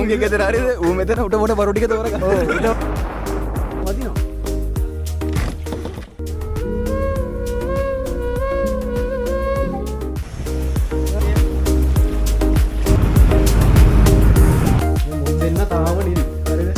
උන්ගේ ගෙදර හරියද ඌ මෙතන උට මොඩ බරු ටික තෝරගන්න. ඔව් වදිනවා. මුන් දෙන්න තාම නිල්. හරිද?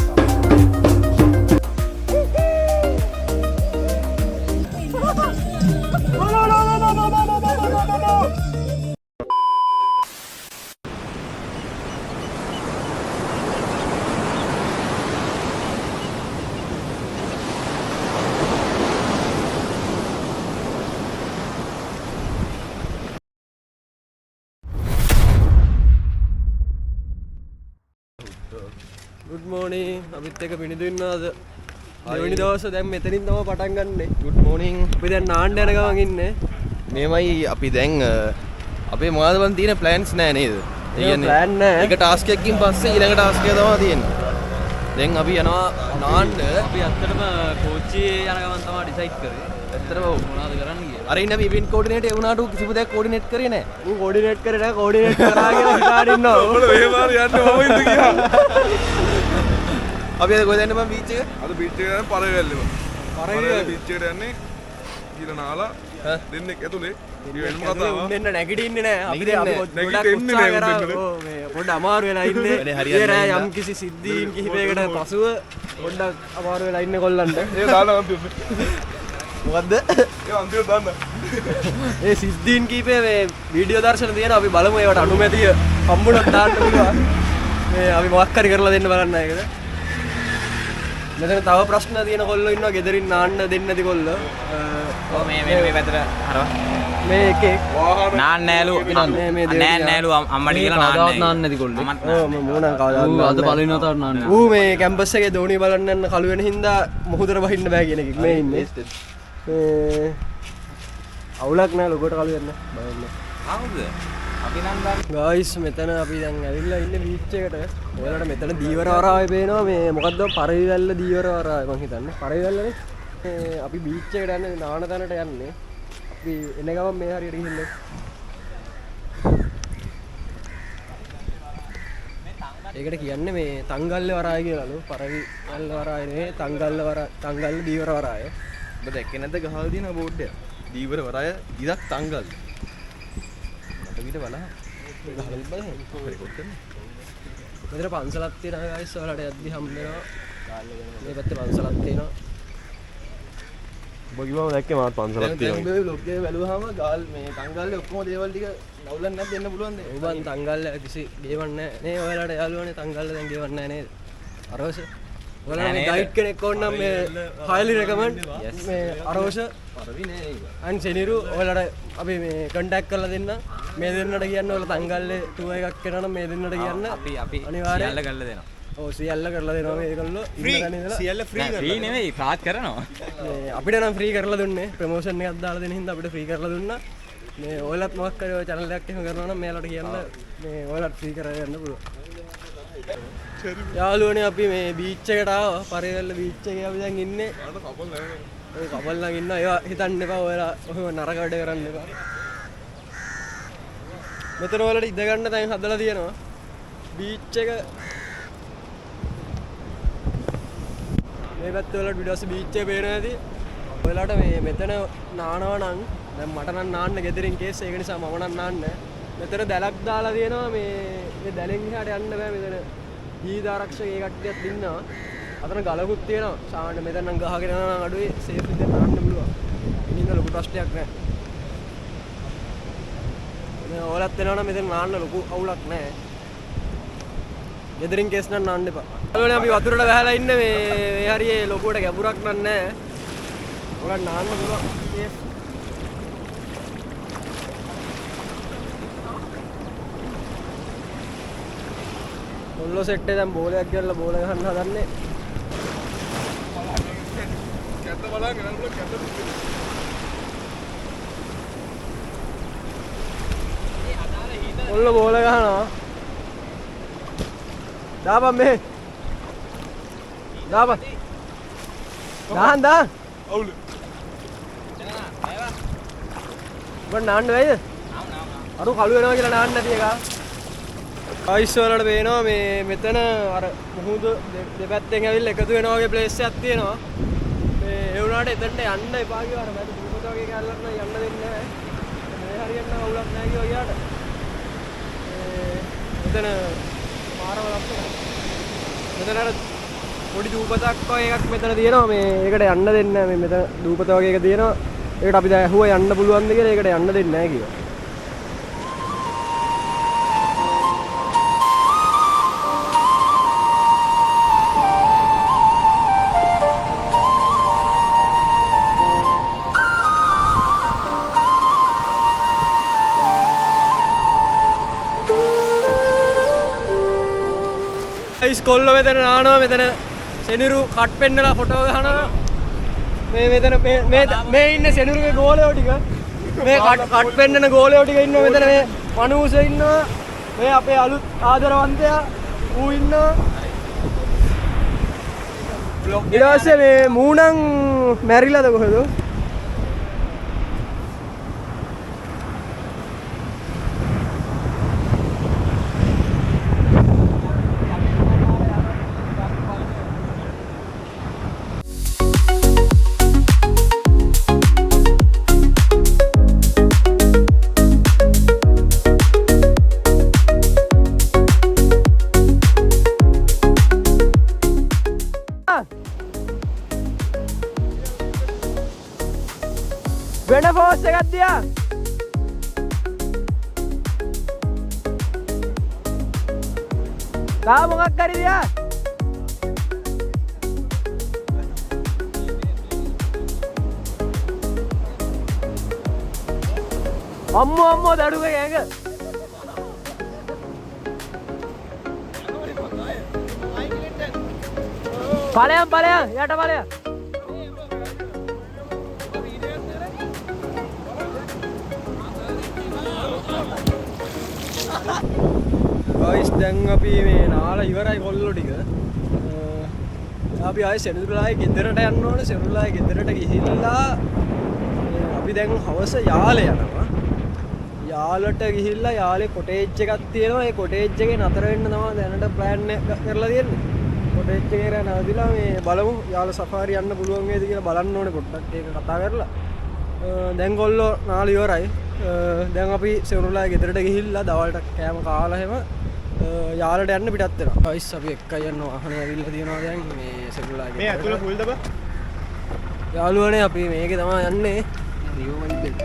Good morning. අපිත් එක පිනිදු ඉන්නවද? දෙවෙනි දවසේ දැන් මෙතනින් තමයි පටන් ගන්නෙ. Good morning. අපි දැන් නාන්න යන ගමන් ඉන්නේ. මේමයි අපි දැන් අපේ මොනවද බන් තියෙන ප්ලෑන්ස් නෑ නේද? ඒ කියන්නේ ප්ලෑන් නෑ. එක ටාස්ක් එකකින් පස්සේ ඊළඟ ටාස්ක් එක තමයි තියෙන්නේ. දැන් අපි යනවා නාන්න. අපි ඇත්තටම කෝච්චි යන ගමන් තමයි ඩිසයිඩ් කරේ. ඇත්තටම මොනවද කරන්න කියලා. අර ඉන්න අපි ඉවෙන්ට් කෝඩිනේටර් වුණාට ඌ කිසිම දෙයක් කෝඩිනේට් කරේ නෑ. ඌ කෝඩිනේට් කරේ නෑ කෝඩිනේට් කරා කියලා හිතාගෙන ඉන්නවා. ඔබට මෙහෙම හරි යන්න මම ඉන්න ගියා. අපි අද කොහෙද යන්නේ බං බීච් එක? අද බීච් එක යන්නේ පරවැල්ලෙම. පරවැල්ල බීච් එකට යන්නේ කියලා නාලා දෙන්නෙක් ඇතුලේ. වෙනම උන් කතාවක්. දෙන්න නැගිටින්නේ නෑ. අපි නැගිටින්නේ ගොඩක් නෑ උත්සාහ උන් කරා. දෙන්නට. ඔව් මේ පොඩ්ඩ අමාරු වෙලා ඉන්නේ. වැඩේ හරියන්නේ ඒ රෑ නැහැ. යම් කිසි සිද්ධීන් කිහිපයකට පසුව පොඩ්ඩක් අමාරු වෙලා ඉන්නේ කොල්ලන්ට. ඒ දාන්න අන්තිමට. මොකද්ද? ඒ අන්තිමට දාන්න. ඒ සිද්ධීන් කීපය මේ වීඩියෝ දර්ශන තියෙනවා. අපි බලමු ඒවට අනුමැතිය හම්බුනොත් දාන්න පුළුවන්. මේ අපි මොකක් හරි කරලා දෙන්න බලන්න ඒකද. මෙතන තව ප්‍රශ්න තියෙන කොල්ලෝ ඉන්නවා ගෙදරින් නාන්න දෙන්නේ නැති කොල්ලෝ. ඔව් මේ පැත්තට හරව. මේ එකේ නාන්න නෑලු නෑ නෑලු අම්මට කියලා නාන්න නැති කොල්ලෝ. ඔව් මම මොනවා කවදාවත් අද පළවෙනි වතාවට නාන්න. ඌ මේ කැම්පස් එකේ දෝණිය බලන්න යන කළු වෙන හින්දා මොහොතට බහින්න බෑ කියන එකක් මේ ඉන්නේ. මේ අවුලක් නෑ ලොකට කළු වෙන්න බලන්න. ආවද? අපි නම් ගන්න. ගායිස් මෙතන අපි දැන් ඇවිල්ලා ඉන්නේ බීච් එකට. ඔයාලට මෙතන දීවර වරාවේ පේනවා මේ මොකද්ද පරිවැල්ල දීවර වරාවේ මං හිතන්නේ. පරිවැල්ලනේ. අපි බීච් එකට යන්නේ නාන තැනට යන්නේ. අපි එන ගමන් මේ හරියට ගිහිල්ලා. ඒකට කියන්නේ මේ තංගල්ල වරාය කියලාලු. පරිවැල්ල වරාය නෙවෙයි තංගල්ල දීවර වරාය. ඔබ දැක්කේ නැද්ද ගහලා තියෙන බෝඩ් එක? දීවර වරාය ඉරක් තංගල්. මට විතර බලන්න. ගහලා බලන්න. මෙතන පන්සලක් තියෙනවා ගයිස් ඔයාලට යද්දි හම්බ වෙනවා. මේ පැත්තේ පන්සලක් තියෙනවා. ඔබ කිව්වම දැක්කේ මාත් පන්සලක් දැන් තියෙනවා. මේ vlog එක බැලුවාම ගාල් මේ තංගල්ලේ ඔක්කොම දේවල් ටික නවුලක් නැත් දෙන්න පුළුවන් ද? ඔබන් තංගල්ල කිසි ගේවන්නේ නැහැ නේ ඔයාලට යාළුවනේ තංගල්ල දැන් ගේවන්නේ නැහැ නේද අරෝෂ ඔයාලා මේ ගයිඩ් කෙනෙක් ඕන නම් මේ highly recommend මේ අරෝෂ පරවි නෑ ඒක. අන් සෙනිරු ඔයාලට අපි මේ contact කරලා දෙන්න මේ දෙන්නට කියන්න ඔයාලා තංගල්ලේ tour එකක් කරනවා නම් මේ දෙන්නට කියන්න අපි අනිවාර්යයෙන් සියල්ල කරලා දෙනවා. ඔව් සියල්ල කරලා දෙනවා මේගොල්ලෝ ඉන්න ඉඳලා සියල්ල ෆ්‍රී නෙවෙයි කාත් කරනවා. මේ අපිට නම් ෆ්‍රී කරලා දුන්නේ ප්‍රොමෝෂන් එකක් දාලා දෙන හින්දා අපිට ෆ්‍රී කරලා දුන්නා මේ ඔයාලත් මොකක් කරේ ඔය channel එකක් එහෙම කරනවා නම් මෙයාලට කියන්න මේ ඔයාලත් ෆ්‍රී කරලා යන්න පුළුවන් යාළුවනේ අපි මේ බීච් එකට ආවා පරිවැල්ල බීච් එකේ අපි දැන් ඉන්නේ අර කපල් නැහැ. ඔය කපල් නම් ඉන්නවා ඒවා හිතන්න එපා ඔයාලා ඔහොම නරක වැඩ කරන්න එපා මෙතන ඔයාලට ඉඳ ගන්න තැන් හදලා තියෙනවා බීච් එක මේ පැත්තේ වලට ඊට පස්සේ බීච් එක පේනවා ඇති. ඔයාලට මේ මෙතන නානවා නම් දැන් මට නම් නාන්න ගෙදරින් කේස් ඒක නිසා මම නම් නාන්න. මෙතන දැලක් දාලා තියෙනවා මේ දැලෙන් එහාට යන්න බෑ මෙතන. ජීවිත ආරක්ෂක ඒ කට්ටියත් ඉන්නවා. අතන ගලකුත් තියෙනවා. සාමාන්‍ය මෙතන නම් ගහගෙන යනවා නම් අඩුවේ සේෆ් විදිහට නාන්න පුළුවන්. ඉතින් ලොකු ප්‍රශ්නයක් නෑ. මේ ඔයාලත් වෙනවා නම් මෙතන නාන්න ලොකු අවුලක් නෑ. ගෙදරින් කේස් නම් නාන්න එපා. ඔයාලා අපි වතුරට වැහලා ඉන්නේ මේ හරියේ ලොකුවට ගැඹුරක් නම් නෑ. ඔයාලා නාන්න පුළුවන්. කේස් ඔල්ලෝ සෙට් එක දැන් බෝලයක් ගිහලා බෝල ගහන්න හදන්නේ. කැත බලන්න නේද කැත දුන්නේ. ඔල්ලෝ බෝල ගහනවා. දාපන් මෙහෙ. දාපන්. දාන්න. අවුල. ඔබ නාන්න වෙයිද? අරු කළු වෙනවා කියලා නාන්න නැති එක. ගයිස් වලට පේනවා මේ මෙතන අර මුහුදු දෙපැත්තෙන් ඇවිල්ලා එකතු වෙනා වගේ ප්ලේස් එකක් තියෙනවා. මේ ඒ වුණාට එතනට යන්න එපා කියලා අර මට දුපත වගේ කැලලක් නම් යන්න දෙන්නේ නැහැ. මේ හරියට නම් අවුලක් නැහැ කිව්වා ගියාට. මෙතන මාරව ලස්සනයි. මෙතන අර පොඩි දූපතක් වගේ එකක් මෙතන තියෙනවා. මේ ඒකට යන්න දෙන්නේ නැහැ. මේ මෙතන දූපත වගේ එක තියෙනවා. ඒකට අපි දැන් ඇහුවා යන්න පුළුවන්ද කියලා. ඒකට යන්න දෙන්නේ නැහැ කිව්වා. ඉස්කොල්ලෝ මෙතන නානවා මෙතන සෙනරු කට් පෙන්නලා ෆොටෝ ගහනවා මේ මෙතන මේ ඉන්නේ සෙනරුගේ ගෝලයෝ ටික මේ කට් පෙන්නන ගෝලයෝ ටික ඉන්නවා මෙතන මේ මනුස ඉන්නවා මේ අපේ අලුත් ආදරවන්තයා ඌ ඉන්නවා ඊට පස්සේ මේ මූණන් මැරිලාද කොහෙද වෙන ෆෝස් එකක් තියා තා මොකක් කරි තියා අම්මෝ දඩුවේ ඇඟ ඵලයන් යට ඵලයන් ගයිස් දැන් අපි මේ නාලා ඉවරයි කොල්ලෝ ටික. අපි ආයේ සෙනුරුලාගේ ගෙදරට යන්න ඕනේ. සෙනුරුලාගේ ගෙදරට ගිහිල්ලා අපි දැන් හවස යාලේ යනවා. යාලට ගිහිල්ලා යාලේ කොටේජ් එකක් තියෙනවා. ඒ කොටේජ් එකේ නතර වෙන්න තමයි දැනට ප්ලෑන් එක කරලා තියෙන්නේ. කොටේජ් එකේ නවතිලා මේ බලමු යාල සෆාරි යන්න පුළුවන් වේද කියලා බලන්න ඕනේ පොඩ්ඩක් ඒක කතා කරලා. දැන් කොල්ලෝ නාලා ඉවරයි. දැන් අපි සෙනුරුලාගේ ගෙදරට ගිහිල්ලා දවල්ට කෑම කාලා හැම යාලට යන්න පිටත් වෙනවා. ගයිස් අපි එක්කයි යන්න වාහනේ ඇවිල්ලා තියෙනවා දැන් මේ සෙනුරුලාගේ. මේ ඇතුළ ෆුල්ද බා? යාළුවනේ අපි මේකේ තමයි යන්නේ. Rio vibe.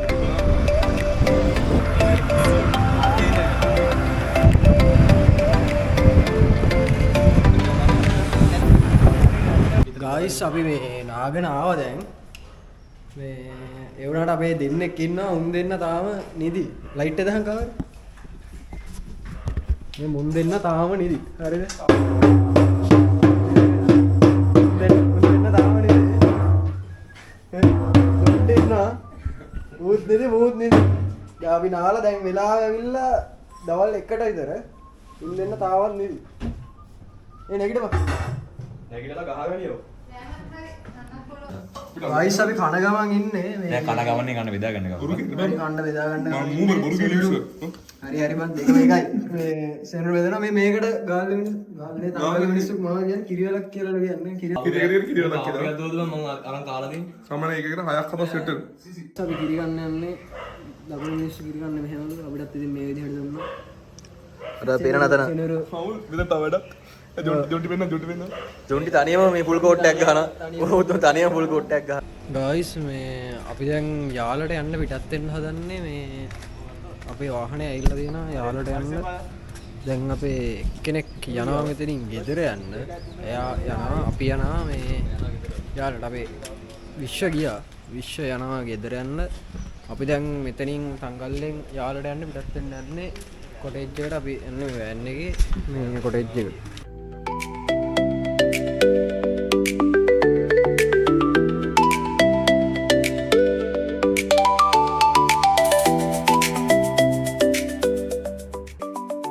ගයිස් අපි මේ නාගෙන ආවා දැන්. මේ ඒ වුණාට අපේ දෙන්නෙක් ඉන්නවා. උන් දෙන්න තාම නිදි. ලයිට් එක දහන් කාවේ. මේ මුන් දෙන්න තාම නිදි. හරිද? දෙන්න තාම නිදි. මුන් දෙන්න ඌත් නිදි. දැන් අපි නාලා දැන් වෙලාව ඇවිල්ලා දවල් 1ට විතර. උන් දෙන්න තාවත් නිදි. ඒ නැගිටපන්. නැගිටලා ගහගනියෝ. ගයිස් අපි කන ගමන් ඉන්නේ මේ දැන් කන ගමන්නේ කන්න බෙදා ගන්න ගමන්. කන්න බෙදා ගන්න. මම මූමර් බොරු කියලා හරි බං දෙක මේකයි. මේ සෙනර බෙදනවා මේ මේකට ගාල්ලේ තාමගේ මිනිස්සු මොනවද කියන්නේ කිරිවලක් කියලා කියන්නේ කිරිවලක් කියලා. අපි අදෝද මම අරන් කාලා තියෙන. සමහර එකකට 6ක් 7ක් සෙට් එක. අපි කිරි ගන්න යන්නේ ලබන මිනිස්සු කිරි ගන්න මෙහෙමද අපිටත් ඉතින් මේ විදිහට දුන්නා. අර පේන නතන සෙනර ෆවුල් විතර තව වැඩක්. ජොන්ටි වෙන්න. ජොන්ටි තනියම මේ ෆුල් කෝට් එකක් ගහනවා. ඔහොත් තනියම ෆුල් කෝට් එකක් ගහනවා. ගයිස් මේ අපි දැන් යාලට යන්න පිටත් වෙන්න හදන්නේ මේ අපේ වාහනේ ඇවිල්ලා තියෙනවා යාලට යන්න. දැන් අපේ කෙනෙක් යනවා මෙතනින් ගෙදර යන්න. එයා යනවා අපි යනවා මේ යාලට අපේ විශ්ව ගියා. විශ්ව යනවා ගෙදර යන්න. අපි දැන් මෙතනින් තංගල්ලෙන් යාලට යන්න පිටත් වෙන්න යන්නේ කොටේජ් එකට. අපි යන්නේ වෑන් එකේ මේ කොටේජ් එකට.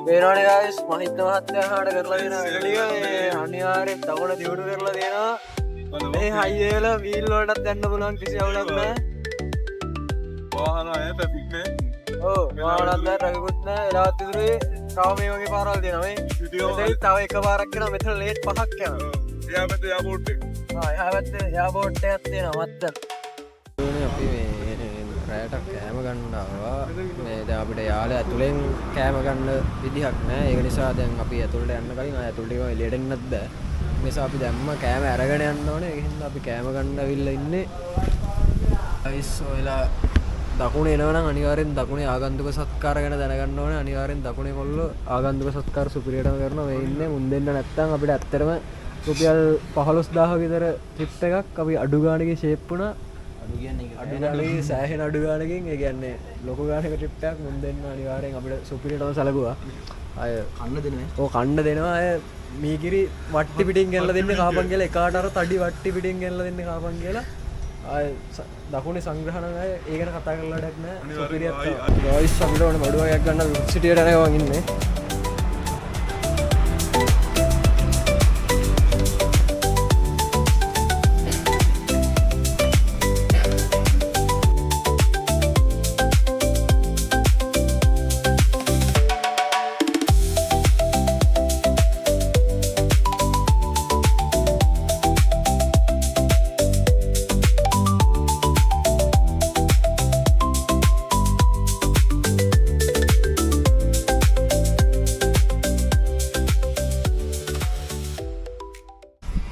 වෙනවනේ guys මහිත මහත්තයා හාට කරලා දෙන වැඩිය මේ අනිවාර්යෙන් තවන දියුණු කරලා දෙනවා. මේ හයිවේ වල වීල් වලටත් යන්න පුළුවන් කිසි අවුලක් නැහැ. වාහන අය ට්‍රැෆික් නෑ. ඔව් මානන්ද රගුත් නෑ එලාවත් ඉදිරියේ තව මේ වගේ පාරවල් තියෙනවා මේ මෙතනින් තව එක පාරක් යනවා මෙතන ලේට් 5ක් යනවා එයා පැත්තේ එයාපෝට් එක. එහා පැත්තේ එයාපෝට් එකක් තියෙනවා මත්තර අපි මේ රැයට කෑම ගන්න ආවා මේ දැන් අපිට යාලේ ඇතුලෙන් කෑම ගන්න විදිහක් නෑ ඒක නිසා දැන් අපි ඇතුලට යන්න කලින් ඇතුලට ගිහම එළියට එන්නත් බෑ ඒ නිසා අපි දැම්ම කෑම අරගෙන යන්න ඕනේ ඒක හින්දා අපි කෑම ගන්න අවිල්ලා ඉන්නේ අයිස් ඔයලා දකුණේ එනවනම් අනිවාර්යෙන් දකුණේ ආගන්තුක සත්කාර ගැන දැනගන්න ඕනේ අනිවාර්යෙන් දකුණේ කොල්ලෝ ආගන්තුක සත්කාර සුපිරියටම කරනවා මේ ඉන්නේ මුන් දෙන්න නැත්තම් අපිට ඇත්තටම රුපියල් 15000 විතර ට්‍රිප් එකක් අපි අඩු ගාණකේ ෂේප් වුණා අඩු ගාණකේ සෑහෙන අඩු ගාණකින් ඒ කියන්නේ ලොකු ගාණක ට්‍රිප් එකක් මුන් දෙන්න අනිවාර්යෙන් අපිට සුපිරියටම සැලකුවා අය කන්න දෙනවා ඔව් කන්න දෙනවා අය මීකිරි වට්ටි පිටින් ගෙනලා දෙන්නේ කාපන් කියලා එකාට අර තඩි වට්ටි පිටින් ගෙනලා දෙන්නේ කාපන් කියලා ආය දකුණේ සංග්‍රහණ අය ඒ ගැන කතා කරලා වැඩක් නැහැ සුපිරියක් තමයි ගායිස් අපිට ඕනේ බඩු වගේක් ගන්න සිටියට යනවා ඉන්නේ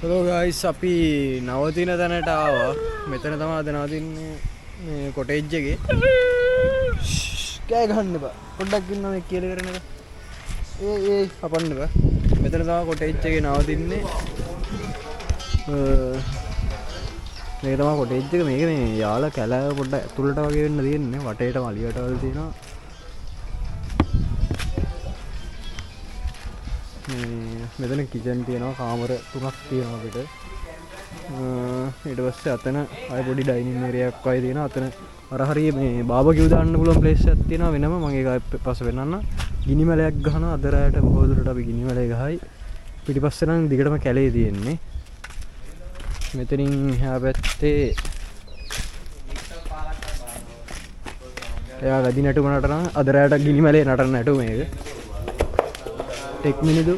හලෝ ගයිස් අපි නවතින තැනට ආවා මෙතන තමයි අද නවතින්නේ මේ කොටේජ් එකේ කෑ ගහන්න එපා පොඩ්ඩක් ඉන්න මේ කියලා කරන එක ඒ අපන්න එපා මෙතන තමයි කොටේජ් එකේ නවතින්නේ මේක තමයි කොටේජ් එක මේක මේ යාල කැලෑව පොඩ්ඩක් ඇතුළට වගේ වෙන්න තියෙන්නේ වටේට මලියටවල් තියෙනවා මෙතන කිචන් තියෙනවා කාමර 3ක් තියෙනවා අපිට ඊට පස්සේ අතන ආය පොඩි ඩයිනින් ඒරියා එකක් වගේ තියෙනවා අතන අර හරිය මේ බාබකියු දාන්න පුළුවන් ප්ලේස් එකක් තියෙනවා වෙනම මම ඒක පස්සේ වෙන්නන්න ගිනි මැලයක් ගහනවා අද රායට බොහෝ දුරට අපි ගිනි මැලේ ගහයි පිටිපස්සේ නම් දිගටම කැලේ තියෙන්නේ මෙතනින් එහා පැත්තේ එයා වැඩි නටුම නටන අද රායට ගිනි මැලේ නටන නටුම මේක ටෙක් මිනිදු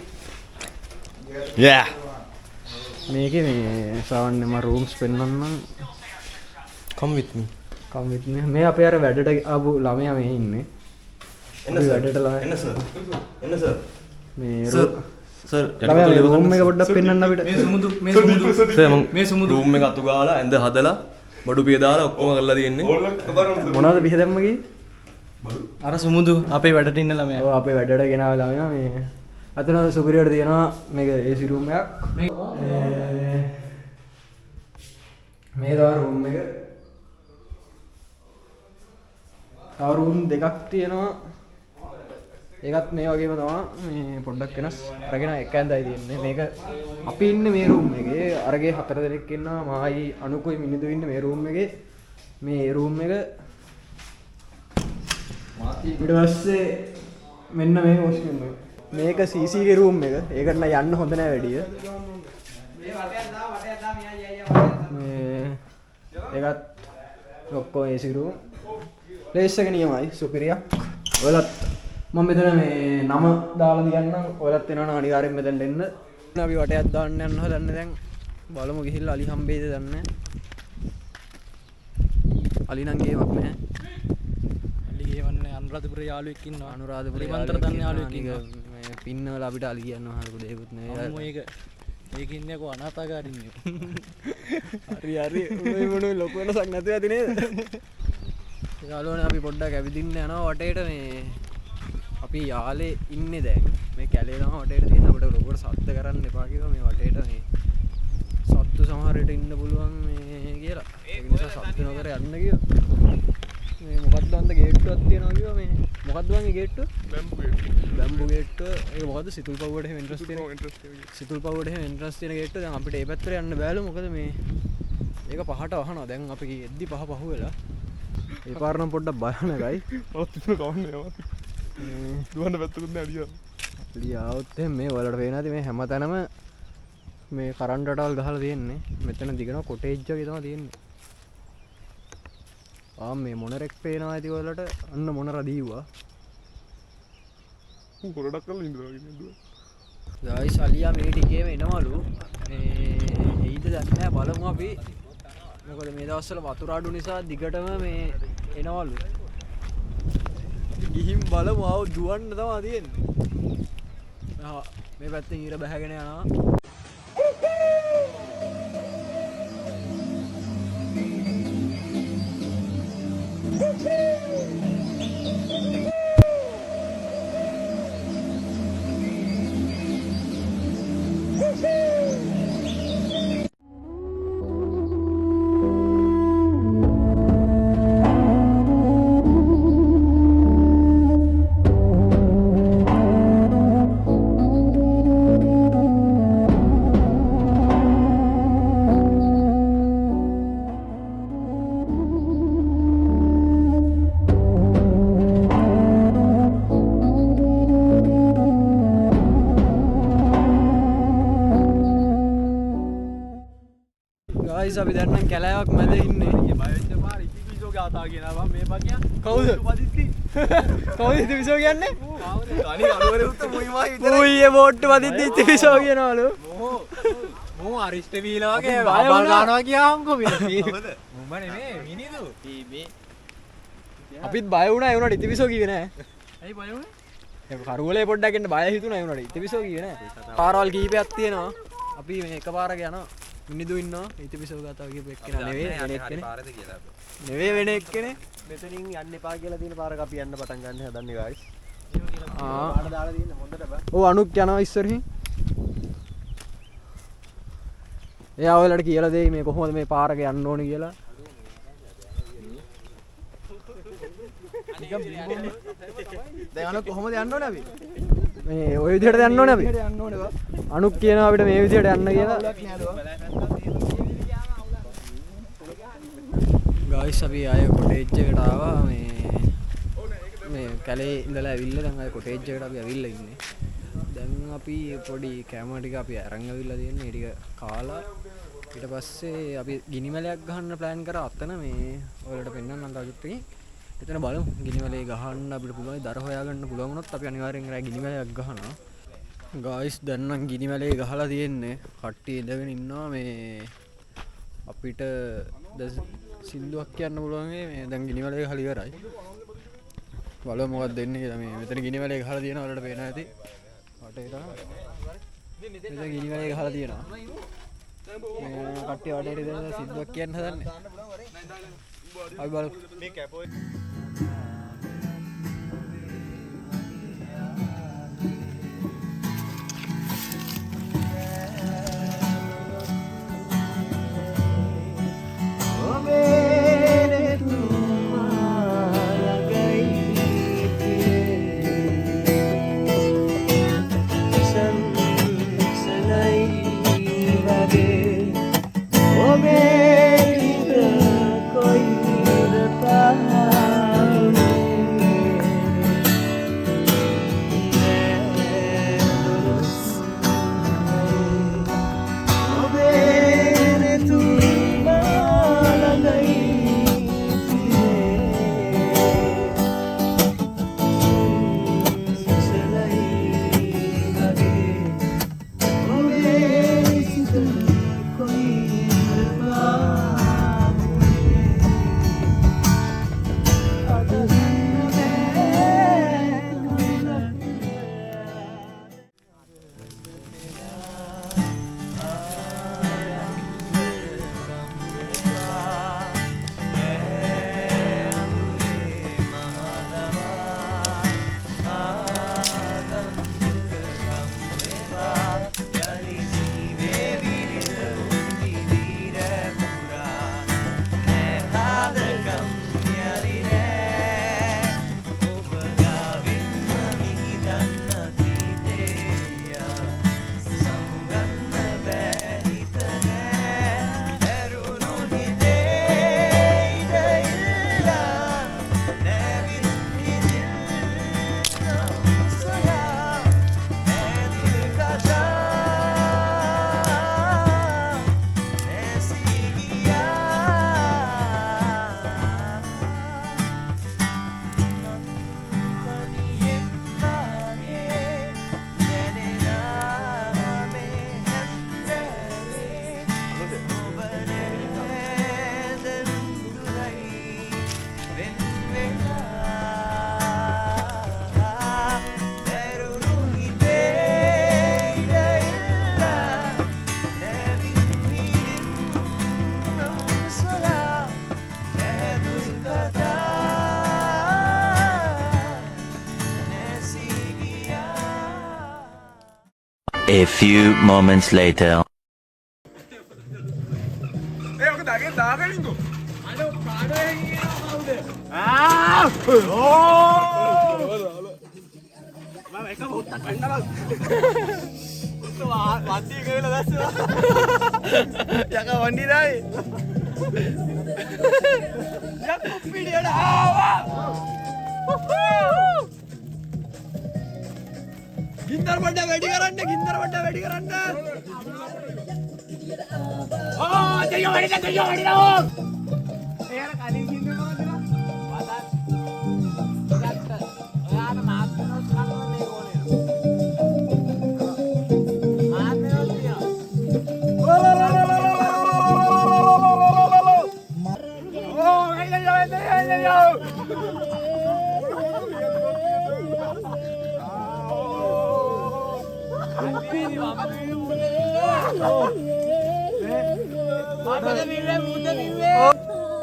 yeah මේකේ මේ සාවන්නේ මම රූම්ස් පෙන්නන්නම් come with me මේ අපේ අර වැඩට ආපු ළමයා මේ ඉන්නේ එන්න වැඩට එන්න සර් මේ සර් ළමයා රූම් එක පොඩ්ඩක් පෙන්නන්න අපිට මේ සුමුදු රූම් එක අතු ගාලා ඇඳ හදලා බඩු පිය දාලා ඔක්කොම කරලා තියෙන්නේ මොනවද පිහ දැම්මගේ අර සුමුදු අපේ වැඩට ඉන්න ළමයා ඔව් අපේ වැඩට ගෙනාව ළමයා මේ අතන සුපිරියට තියෙනවා මේක AC රූම් එකක් මේ තමයි රූම් එක තව රූම් දෙකක් තියෙනවා ඒකත් මේ වගේම තමයි මේ පොඩ්ඩක් වෙනස් අරගෙන එක ඇඳයි තියෙන්නේ මේක අපි ඉන්නේ මේ රූම් එකේ අරගේ 4 දෙනෙක් ඉන්නවා මායි අනුකුයි මිනිදු ඉන්නේ මේ රූම් එකේ මේ රූම් එක ඊට පස්සේ මෙන්න මේ වොෂ්රූම් එක මේක CC ගේ රූම් එක ඒකට නම් යන්න හොඳ නෑ වැඩිය මේ ඒකත් ඔක්කොම AC රූම් ප්ලේස් එක නියමයි සුපිරියක් ඔයලත් මම මෙතන මේ නම දාලා දියන්නම් ඔයලත් එනවා අනිවාර්යෙන් මෙතෙන් එන්න අපි වටයක් දාන්න යන්න හදන්නේ දැන් බලමු ගිහිල්ලා අලි හම්බෙයිද දන්නේ අලි නම් ගේමක් නෑ අලි ගේවන්නේ අනුරාධපුර යාළුවෙක් ඉන්නවා අනුරාධපුර යාළුවෙක් දන්න යාළුවෙක් ඉන්නවා මේ පින්නවල අපිට අලි කියනවා හරියට දෙයක්වත් නෑ අම්මෝ ඒක ඉන්නේ කො අනාථාගාරින්නේ හරි උනේ මොනේ ලොකු වෙනසක් නැතුව ඇති නේද යාළුවනේ අපි පොඩ්ඩක් ඇවිදින්න යනවා වටේට මේ අපි යාලේ ඉන්නේ දැන් මේ කැලේ තමයි වටේට තියෙන අපිට ලොකුවට සද්ද කරන්න එපා කිව්වා මේ වටේට මේ සත්තු සමහර විට ඉන්න පුළුවන් මේ කියලා ඒ නිසා සද්ද නොකර යන්න කිව්වා මේ මොකක්ද වන්ද ගේට්ටුවක් තියෙනවා කිව්වා මේ මොකක්ද වන්ගේ ගේට්ටුව බැම්බු ගේට්ටුව ඒක මොකද්ද සිතුල් පව්වට එහෙම ඉන්ට්‍රස්ට් තියෙන සිතුල් පව්වට එහෙම ඉන්ට්‍රස්ට් තියෙන ගේට්ටුව දැන් අපිට ඒ පැත්තට යන්න බෑලු මොකද මේ ඒක පහට වහනවා දැන් අපි එද්දි පහ වෙලා ඒ පාර නම් පොඩ්ඩක් භයානකයි ඔත් කවන්නේ යවා දුවන්න පැත්තකුත් නෑ අඩියා ලියාවොත් මේ වලට පේන ඇති මේ හැමතැනම මේ කරන්ට් රටවල් ගහලා තියෙන්නේ මෙතන දිගන කොටේජ් වගේ තමයි තියෙන්නේ මේ මොනරෙක් පේනවා ඇති ඔයාලට අන්න මොනර දීවා ගොඩක් කරලා ඉඳලා ඉන්නවා. ගයිස් අලියා මේ ටිකේම එනවලු එයිද දන්නේ නැහැ බලමු අපි මොකද මේ දවස්වල වතුර අඩු නිසා දිගටම මේ එනවලු ගිහින් බලමු ආව දුවන්න තමයි තියෙන්නේ මේ පැත්තෙන් ඊර බහගෙන යනවා ගයිස් අපි දැන් නම් කැලෑවක් මැද ඉන්නේ බයවෙච්ච පාර ඉතිවිසෝ ගාතා කියනවා මේ පකියා කවුද පදිත්ති කවුද ඉතිවිසෝ කියන්නේ තනි අනුවරේ උත්ත මුයිමයි විතර ඌයේ බෝට්ට පදිත්ති ඉතිවිසෝ කියනවලු මෝ අරිෂ්ට වීලා වගේ බය බබල් වුණා. ගන්නවා කියහන්කෝ මුඹ නෙමේ මිනිදු මේ අපිත් බය වුණා ඒ උනාට ඉතිවිසෝ කිව්වේ නෑ ඇයි බය වුනේ ඒ කරුවලේ පොඩ්ඩක් එන්න බය හිතුණා ඒ උනාට ඉතිවිසෝ කිව්වේ නෑ පාරවල් කීපයක් තියෙනවා අපි මේ එකපාරක යනවා මිනිදු ඉන්නවා ඉතිවිසෝ ගාතාව කියපු එක්කෙනා නෙවෙයි වෙන එක්කෙනේ පාරද කියලා. නෙවෙයි වෙන එක්කෙනේ මෙතනින් යන්න එපා කියලා තියෙන පාරක අපි යන්න පටන් ගන්න හදන්නේ ගයිස් පාට දාලා තියෙන හොඳට බෑ ඔව් අනුක් යනවා ඉස්සරහින් එයා ඔයාලට කියලා දෙයි මේ කොහොමද මේ පාරක යන්න ඕනේ කියලා දැන් අනුක් කොහොමද යන්න ඕනේ අපි? මේ ওই විදිහට යන්න ඕනේ අපි යන්න ඕනේ බා. අනුක් කියනවා අපිට මේ විදිහට යන්න කියලා ගයිස් අපි ආයේ කොටේජ් එකට ආවා මේ කැලේ ඉඳලා ඇවිල්ලා දැන් ආයේ කොටේජ් එකට අපි ඇවිල්ලා ඉන්නේ දැන් අපි පොඩි කැම ටික අපි අරන් ඇවිල්ලා තියෙන්නේ ඒ ටික කාලා ඊට පස්සේ අපි ගිනිමැලයක් ගහන්න ප්ලෑන් කරා අතන මේ ඔයාලට පෙන්නන්න අන්තර්ජාලයෙන් එතන බලමු ගිනිමැලේ ගහන්න අපිට පුළුවන් දර හොයාගන්න පුළුවන් වුණොත් අපි අනිවාර්යෙන් රෑ ගිනිමැලයක් ගහනවා ගයිස් දැන් නම් ගිනිමැලේ ගහලා තියෙන්නේ කට්ටිය ඉඳගෙන ඉන්නවා මේ අපිට සින්දුවක් කියන්න පුළුවන් මේ දැන් ගිනිමැලේ ගහලා ඉවරයි බලමු මොකක්ද දෙන්නේ කියලා මේ මෙතන ගිනිමැලේ ගහලා තියෙනවා වලට පේනවා ඇති වටේට මෙතන ගිනිමැලේ ගහලා තියෙනවා මේ කට්ටිය වටේට ඉඳලා සින්දුවක් කියන්න හදන්නේ අපි බලමු මේ කැපෝ Oh, A few moments later. ඒ ඔක දගේ දාගනින්කෝ. යකා වන්දිනායි. ගින්දර පොඩ්ඩක් වැඩි කරන්න ගින්දර පොඩ්ඩක් වැඩි කරන්න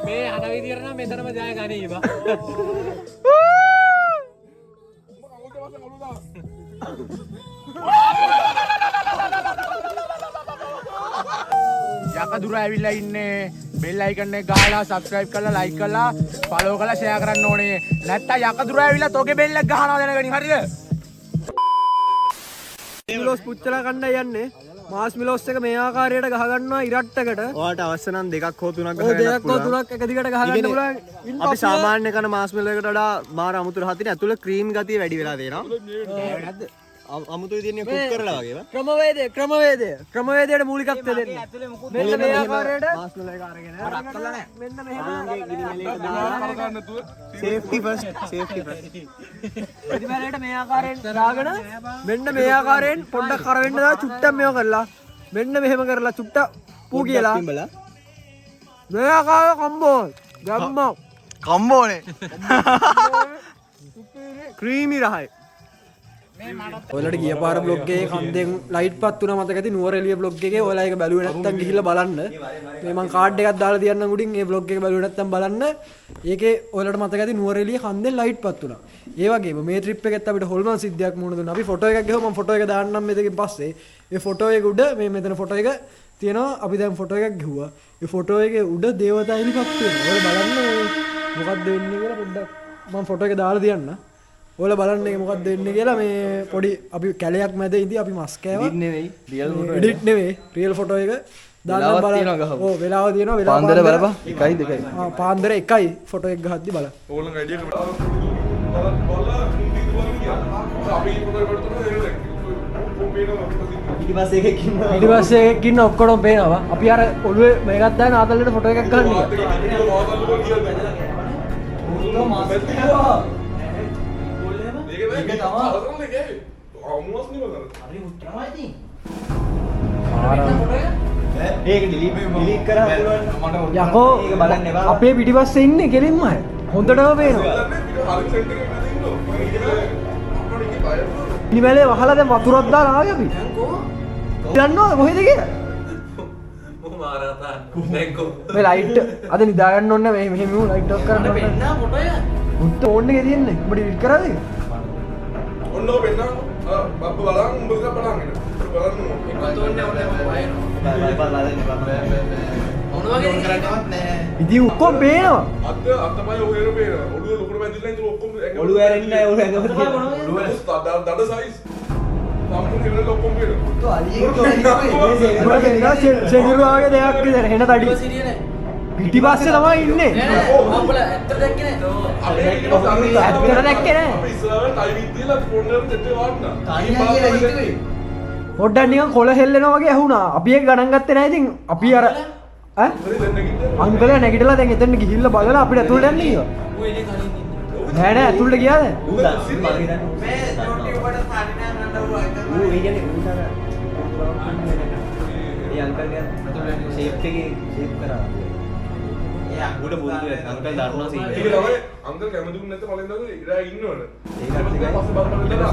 මේ අන විදියට නම් මෙතනම ජය ගනීවා යක දුර ඇවිල්ලා ඉන්නේ බෙල් අයිකන් එක ගහලා subscribe කරලා like කරලා follow කරලා share කරන්න ඕනේ නැත්තම් යක දුර ඇවිල්ලා තෝගේ බෙල් එක ගහනවා දැනගනි හරිද මිලෝස් පුච්චලා කණ්ඩ යන්නේ මාස් මිලෝස් එක මේ ආකාරයට ගහ ගන්නවා ඉරට්ටකට ඔයාට අවශ්‍ය නම් දෙකක් හෝ තුනක් ඔය දෙකක් හෝ තුනක් එක දිගට ගහ ගන්න පුළුවන් අපි සාමාන්‍ය කන මාස් මිලෝ එකට වඩා මාර අමුතු රහතින් ඇතුළේ ක්‍රීම් ගතිය වැඩි වෙලා තියෙනවා. නැද්ද අමුතුයි තියෙන්නේ කුක් කරලා වගේ. ක්‍රමවේදයට මූලිකත්වය දෙන්න මෙන්න මේ ආකාරයට මාස් මිලෝ එක අරගෙන මෙන්න මෙහෙම සේෆ්ටි ෆස්ට් සේෆ්ටි ෆස්ට්. ප්‍රතිපලයට මේ ආකාරයෙන් දාගෙන මෙන්න මේ ආකාරයෙන් පොඩ්ඩක් කරවෙන්න දා චුට්ටක් මේව කරලා මෙන්න මෙහෙම කරලා චුට්ටක් පූ කියලා මේ ආකාර කම්බෝ ගම්මෝ කම්බෝනේ ක්‍රීමි රහයි. ඔයාලට ගිය පාර බ්ලොග් එකේ කන්දෙන් ලයිට් පත් වුණා මතක ඇති නුවරඑළිය බ්ලොග් එකේ ඔයාලා ඒක බැලුවේ නැත්නම් ගිහිල්ලා බලන්න මේ මං කාඩ් එකක් දාලා තියන්නම් උඩින් ඒ බ්ලොග් එක බැලුවේ නැත්නම් බලන්න ඒකේ ඔයාලට මතක ඇති නුවරඑළිය කන්දෙන් ලයිට් පත් වුණා ඒ වගේම මේ ට්‍රිප් එකෙත් අපිට හොල්මන් සිද්ධියක් මුණ දුන්නා අපි ෆොටෝ එකක් ගහුවා මම ෆොටෝ එක දාන්නම් මෙතකින් පස්සේ ඒ ෆොටෝ එක උඩ මේ මෙතන ෆොටෝ එක තියෙනවා අපි දැන් ෆොටෝ එකක් ගහුවා ඒ ෆොටෝ එකේ උඩ දේවතා එලිපත් වෙනවා ඔයාලා බලන්න මොකක්ද වෙන්නේ කියලා පොඩ්ඩක් මම ෆොටෝ එක දාලා තියන්න ඔයාලා බලන්න ඒක මොකක්ද වෙන්නේ කියලා මේ පොඩි අපි කැලයක් මැද ඉඳි අපි මස් කෑවා එඩිට් නෙවෙයි රියල් ෆොටෝ එඩිට් නෙවෙයි රියල් ෆොටෝ එක දාන්න බලන්න ඔව් වෙලාව තියෙනවා වෙලාව පාන්දර බලපන් 1යි 2යි පාන්දර 1යි ෆොටෝ එක ගහද්දි බලන්න ඕගොල්ලෝ අයිඩියා කරලා අපි පොතේ වලට දෙන්නේ ඊට පස්සේ එකක් ඉන්න ඔක්කොම පේනවා අපි අර ඔළුවේ මේකක් දාන ආතල්ලට ෆොටෝ එකක් ගන්න යකෝ අපේ පිටිපස්සේ ඉන්නේ කෙලින්ම හොඳටම පේනවා ඉනිමැලේ වහලා දැන් වතුරක් දාලා ආවේ අපි දන්නවද කොහෙද කියලා මේ ලයිට් අද නිදා ගන්න ඕනේ මේ මෙහෙම ලයිට් ඔෆ් කරන්න ඕනේ පෙන්නා ෆොටෝ එක උත් ඕන් එකේ තියෙන්නේ උඹට එඩිට් කරාද ඒක ඔන්න ඔබ එන්න බබ්බ බලන් උඹ දිහා බලන් ඉන්න බලන්න එකත් ඕනේ මොන වගේ කරන්නවත් නැහැ ඉතින් ඔක්කොම පේනවා අත්තපය ඔහෙර පේන ඔළුව ලොකුට බැඳිලා ඉඳලා ඔක්කොම ඔළුව ඇරෙන්නේ නැහැ ඔළුව ඇඟම ඔළුව දඩ සයිස් සම්පූර්ණ ඉවරල ඔක්කොම පේන તો අලියෙක් සෙගිරුවාගේ දෙයක් විතර හෙන තඩි පිටිපස්සේ තමයි ඉන්නේ අපේ ඇත්තට දැක්කේ නෑ අපි ඉස්සරහට ටයි විද්දියලා ෆෝන් එකෙන් දෙත්තේ වාඩිනා තනියා කියලා හිතුවේ පොඩ්ඩක් නිකන් කොළ හෙල්ලෙනවා වගේ ඇහුණා අපි ඒක ගණන් ගත්තේ නෑ ඉතින් අපි අර ඈ අංකල නැගිටලා දැන් එතන ගිහිල්ලා බලලා අපිට ඇතුළට යන්න කිව්වා නෑ නෑ ඇතුළට ගියාද ඌ දස්සින් මගේ දන්නේ මේ YouTube වලට පාන්නේ නෑ නඩ ඌ ඒ කියන්නේ ඌට ඒ අංකල්ගේ ෂේප් එකේ ෂේප් කරා ඒ අංගුඩ බුදු අංකල් දන්නවා සීන් ඒක තමයි අංකල් කැමතිුනේ නැත්නම් මලෙන් දාලා ඉරා ඉන්නවනේ ඒකට ටිකයි පස්සේ බලන්න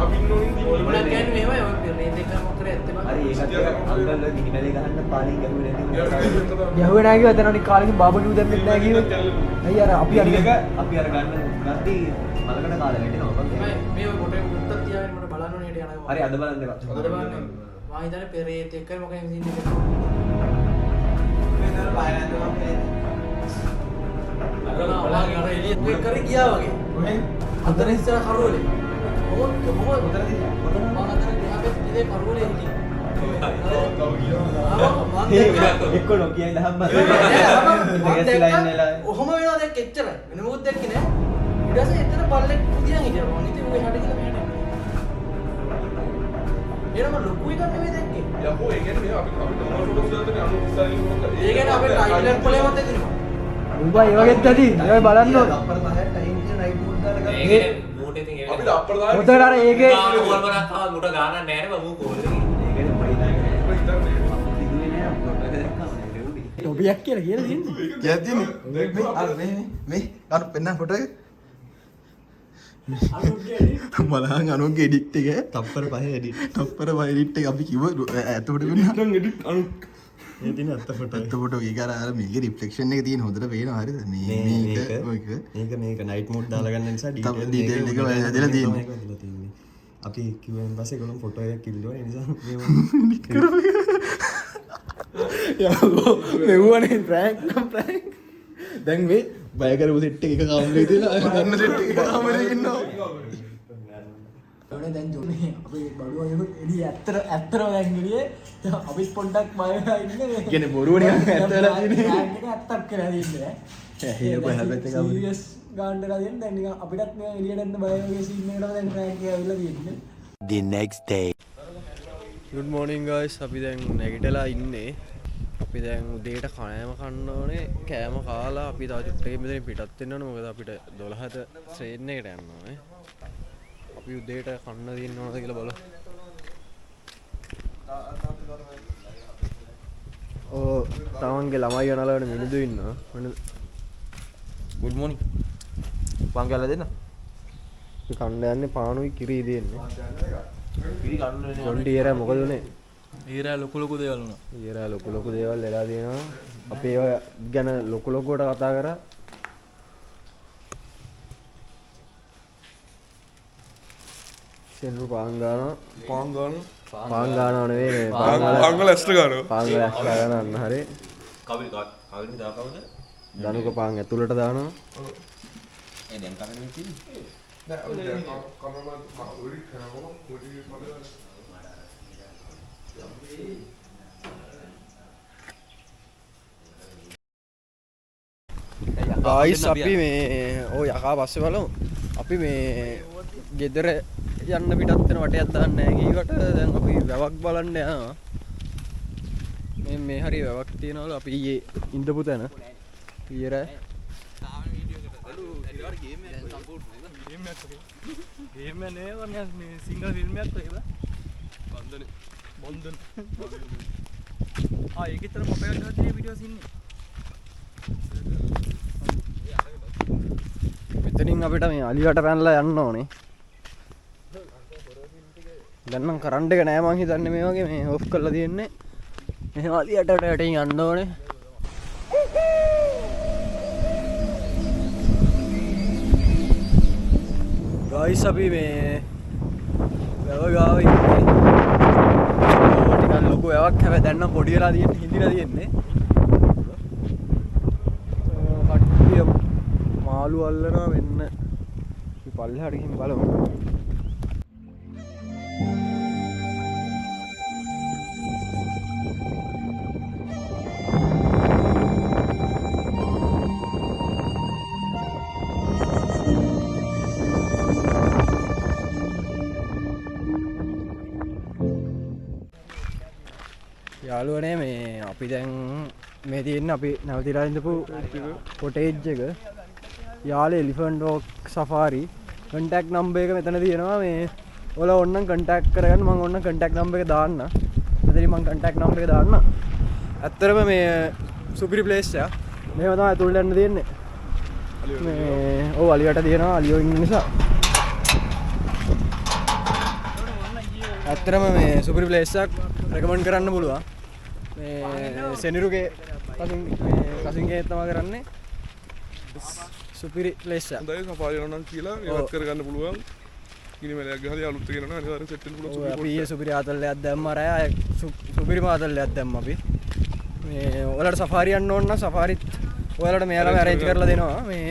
අපි ඉන්නෝනේ ඔයගොල්ලෝ කියන්නේ මෙහෙමයි ඔය මේ දෙක මොකද ඇත්තම හරි ඒකට අංකල් ගිහිමැලේ ගහන්න පාලින් ගැහුවේ නැති යහුවේ නෑ කිව්වා එතන කාලෙකින් බාබකියු දැම්මෙත් නෑ කිව්වේ අයිය අර අපි අපි අර ගන්න ගත්ති මලකට කාලේ වැටෙනවා මම මේ ෆොටෝ එක උත්තර තියාගෙන මට බලන්න ඕනේ යනවා. හරි අද බලන්න එපා. අද බලන්න. මම හිතන්නේ පෙරේත එක්ක මොකක්ද සීන් එක. මෙතන බයලා තමයි මේ. අර එළියට වෙක් කරේ ගියා වගේ. කොහෙන්? අතන ඉස්සර කරවලේ. මොකද උතරදී මම අතන ගියාපේ ඉතින් කරවලේ හිටියේ. එක්ක නොකියයි දහම්ම. ඔහොම වෙනවා දැක්ක එච්චරයි. වෙන මොකුත් දැක්කේ නෑ. ඊට පස්සේ එතන පල්ලෙක් පුදියන් හිටියා. මම ඉතින් ඌ එහාට ගිහලා මෙහාට. එනම ලොකු එකක් නෙමෙයි දැක්කේ. යකෝ ඒ කියන්නේ අපි නෝමල් ෆොටෝස් දාන්නේ අනු ස්ටයිල් ෆොටෝ. ඒ කියන්නේ අපේ ටයිලර් කොලේවත් එදිනවා. උඹ ඒ වගේත් ඇති. ඒක බලන්න ඕන. අපර පහේ ටයිම් කියන නයිට් මෝඩ් දාලා ගත්තා. ඒකේ මූට ඉතින් ඒක අපිට අප්පර දාලා මොකද අර ඒකේ කෝල් කරක් ආව මුට ගානක් නැහැ නේ මම කෝල් එකේ. ඒකනේ පයිලා ඉතින් සිදුවේ නෑ අප්ලෝඩ් එක දැක්කම නේ රෙවුඩි. ටොපියක් කියලා තියෙන්නේ. කියලා තියෙන්නේ. මේ අර පෙන්න ෆොටෝ එක. මලහන් අනුන්ගේ එඩිට් එක තප්පර පහේ එඩිට්. තප්පර පහේ එඩිට් එක අපි කිව්ව ඇතකොට වෙන්න. නම් එඩිට් අනු ඒ තියෙන අත්ත ෆොටෝ. අත්ත ෆොටෝ ඒක අර මේකේ රිෆ්ලෙක්ෂන් එක තියෙන හොඳට පේනවා හරියද? මේක නයිට් මෝඩ් දාලා ගන්න නිසා ඩීටේල් එක වැදලා තියෙන්නේ. අපි කිව්වෙන් පස්සේ ඒගොල්ලෝ ෆොටෝ එකක් කිල්ලුවා ඒ නිසා මෙව්වනේ ප්‍රෑන්ක්. දැන් මේ බය කරපු සෙට් එක කාමරේ තියලා ගන්න සෙට් එක කාමරේ ඉන්නවා. ඔනේ දැන් ජොනේ අපේ බඩුව එළිය ඇත්තටම දැන් එළියේ අපිත් පොඩ්ඩක් බය වෙලා ඉන්නේ. කියන්නේ බොරුවනේ ඇත්ත වෙලා තියෙන්නේ. ඒක ඇත්තක් කියලා දින්නේ. ඒක හැබැයි ඒක සීරියස් ගාන්න වෙලා තියෙන දැන් නිකන් අපිටත් මේ එළියට එන්න බය වගේ සීන් එකකට දැන් ප්‍රෑන්ක් එක ඇවිල්ලා තියෙන්නේ. The next day. good morning guys. අපි දැන් නැගිටලා ඉන්නේ. අපි දැන් උදේට කෑම කන්න ඕනේ. කෑම කාලා අපි තව චුට්ටකින් මෙතනින් පිටත් වෙන්න ඕනේ. මොකද අපිට 12ට ට්‍රේන් එකට යන්න ඕනේ. අපි උදේට කන්න දෙන්න ඕනද කියලා බලමු. ඕ තමන්ගේ ළමයි යනලාට මිනිඳු ඉන්නවා. good morning. පන් ගාලා දෙන්න. අපි කන්න යන්නේ පානුයි කිරි දෙන්නේ. පිරි කන්න ජොන්ටි ඒරා මොකද උනේ? ඊරා ලොකු ලොකු දේවල් වුණා. ඒරා ලොකු ලොකු දේවල් වෙලා තියෙනවා. අපි ඒවා ගැන ලොකු ලොකුවට කතා කරා. සෙන්රු පාන් ගානවා නෙවෙයි පාංගල ඇස්ට ගන්නවා. පාන් ගලස් ගන්න හරි. කවිල් දා කවුද? දනුක පාන් ඇතුළට දානවා. ඒ දැන් කන්නේ තියෙන්නේ. නෑ අපි දැන් කනම උඩි කරනවා උඩි මඩ ගායිස් අපි මේ ඔය යකා පස්සේ බලමු. අපි මේ ගෙදර යන්න පිටත් වෙන වටයක් දාන්න නැහැ කීවට දැන් අපි වැවක් බලන්න යනවා. මේ හරි වැවක් තියනවලු අපි ඊයේ ඉඳපු තැන. ඊයර ගේම් නේ වන්නේ මේ සිංගල් ෆිල්ම් එකක් වගේ බන්දන ඒකෙතර මොකක්ද ගත්තේ වීඩියෝස් ඉන්නේ. මෙතනින් අපිට මේ අලියට පැනලා යන්න ඕනේ. දැන් නම් කරන්ට් එක නෑ මං හිතන්නේ මේ වගේ මේ ඔෆ් කරලා තියෙන්නේ. මෙහෙම අලියට යටින් යන්න ඕනේ. ගයිස් අපි මේ වැව ගාව ඉන්නේ. ටිකක් ලොකු වැවක් හැබැයි දැන් නම් පොඩි වෙලා තියෙන්නේ හිඳිලා තියෙන්නේ. කට්ටිය මාළු අල්ලනවා වෙන්න. අපි පල්ලෙහාට ගිහින් බලමු. යාළුවනේ මේ අපි දැන් මේ තියෙන අපි නැවතිලා ඉඳපු කොටේජ් එක යාලේ elephant walk safari contact number එක මෙතන තියෙනවා. මේ ඔයාලා ඕනනම් කන්ටැක්ට් කරගන්න. මම ඕනනම් කන්ටැක්ට් නම්බර් එක දාන්න. මෙතනින් මම කන්ටැක්ට් නම්බර් එක දාන්න. ඇත්තටම මේ සුපිරි ප්ලේස් එක. මේව තමයි ඇතුළට යන්න තියෙන්නේ. මේ ඔව් අලියට තියෙනවා අලියෝ ඉන්න නිසා. ඇත්තටම මේ සුපිරි ප්ලේස් එකක් රෙකමන්ඩ් කරන්න පුළුවන්. මේ සෙනිරුගේ කසින්ගේ තමයි කරන්නේ. සුපිරි ප්ලේස් එක. හොඳයි සෆාරි යනවා නම් කියලා ඒවත් කරගන්න පුළුවන්. ගිනි මැලයක් ගහලා අලුත් කියනවා අනිවාර්යෙන් සෙට් වෙන්න පුළුවන්. අපි ඊයේ සුපිරි ආතල්ලයක් දැම්ම රෑ සුපිරි ආතල්ලයක් දැම්ම අපි. මේ ඔයාලට සෆාරි යන්න ඕන නම් සෆාරිත් ඔයාලට මෙයාලම arrange කරලා දෙනවා. මේ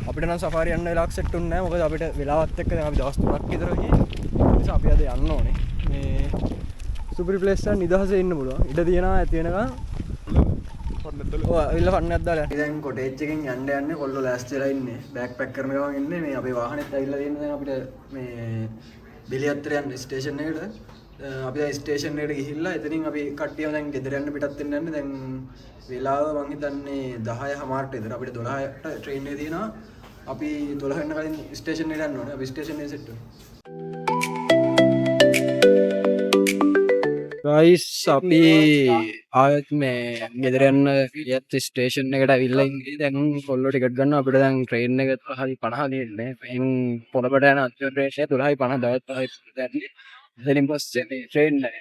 අපිට නම් සෆාරි යන්න වෙලාවක් සෙට් උන්නේ නැහැ. මොකද අපිට වෙලාවත් එක්ක දැන් අපි දවස් 3ක් විතර ගියේ. ඒ නිසා අපි අද යන්න ඕනේ. මේ සුපිරි ප්ලේස් එක නිදහසේ ඉන්න පුළුවන්. ඉඩ තියෙනවා ඇති වෙනකන්. ඔය ෆන්නයක් දාලා දැන් කොටේජ් එකෙන් යන්න යන්නේ කොල්ලෝ ලෑස්තිලා ඉන්නේ. බෑග් පැක් කරන ගමන් ඉන්නේ. මේ අපේ වාහනේත් ඇවිල්ලා තියෙන දැන් අපිට මේ බෙලියත්තර යන්න ස්ටේෂන් එකට. අපි දැන් ස්ටේෂන් එකට ගිහිල්ලා එතනින් අපි කට්ටියම දැන් ගෙදර යන්න පිටත් වෙන්න යන්නේ. දැන් වෙලාව මං හිතන්නේ 10:00ට විතර. අපිට 12ට ට්‍රේන් එක තියෙනවා. අපි 12 වෙනකන් කලින් ස්ටේෂන් එකට යන්න ඕනේ. අපි ස්ටේෂන් එකේ සෙට් වෙනවා. ගයිස් අපි ආයෙත් මේ ගෙදර යන්න යත් ස්ටේෂන් එකට ඇවිල්ලා ඉන්නේ. දැන් කොල්ලෝ ටිකට් ගන්නවා. අපිට දැන් ට්‍රේන් එක 50 තියෙන්නේ. එයින් පොළඹට යන අන්තිම ට්‍රේන් එක 12:50 දැන් එතනින් පස්සේ මේ ට්‍රේන් එක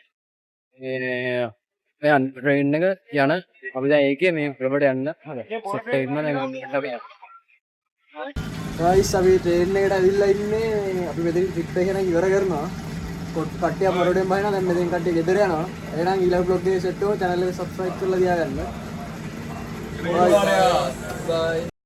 ට්‍රේන් එක යන අපි දැන් ඒකේ මේ පොළඹට යන්න සෙට් එකක් ඉන්න දැන් අපි යනවා. ගයිස් අපි ට්‍රේන් එකට ඇවිල්ලා ඉන්නේ. අපි මෙතන ට්‍රිප් එක නම් ඉවර කරනවා. කට්ටිය මරොඩෙන් බහිනවා. දැන් මෙතෙන් කට්ටිය ගෙදර යනවා. එහෙනම් ඊළඟ vlog එකේ සෙට් වෙනවා. channel එක subscribe කරලා තියාගන්න. bye.